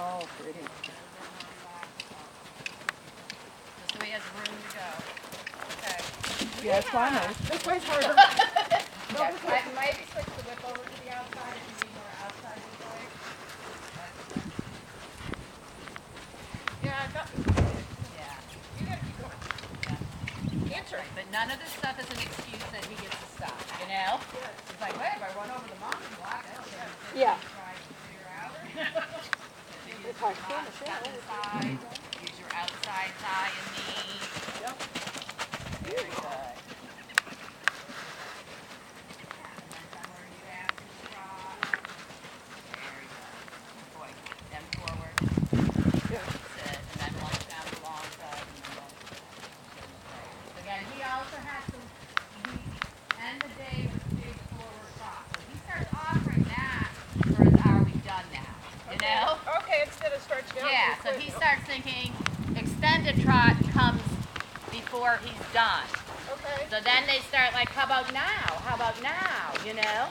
Oh, pretty. Just so he has room to go. Okay. Yeah, it's fine. This way's harder. Yeah, maybe switch the whip over to the outside if you need more outside this way. Yeah, Yeah. you gotta keep going. Answer. But none of this stuff is an excuse that he gets to stop, you know? It's like, wait, if I run over the mountain block, I don't care. Yeah. Try to figure out. It's hard to finish, Step inside, use your outside thigh and knee. Yep. Very good. And then somewhere you have to trot. Very good. Boy, then forward. That's it. And then lunge down the long side and then lunge down. Again, he also has some, he end the day with big forward trot. So he starts offering that for his are we done now? You know? Okay, instead of stretching out. Yeah, so he starts thinking extended trot comes before he's done. Okay. So then they start like, how about now? How about now? You know?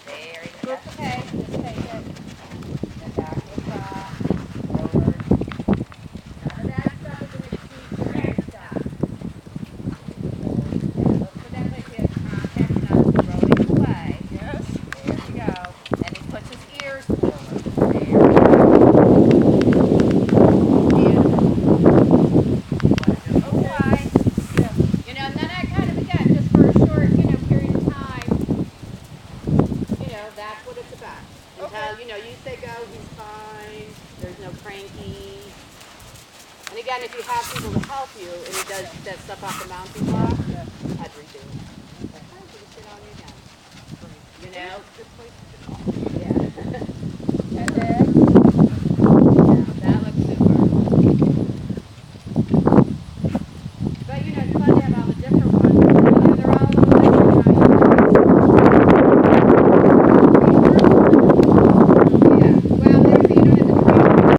Very good. That's okay. Just take it. Then back to the trot. Forward. None of that stuff is an excuse for any stop. Look for them like this. Contact, not throwing away. Yes. There you go. And he puts his ears forward. There you go. Okay. Yeah. You know, and then I kind of, again, just for a short, period of time, that's what it's about. Until, you say go, he's fine, there's no cranky. And again, if you have people to help you, and he does that stuff off the mounting block,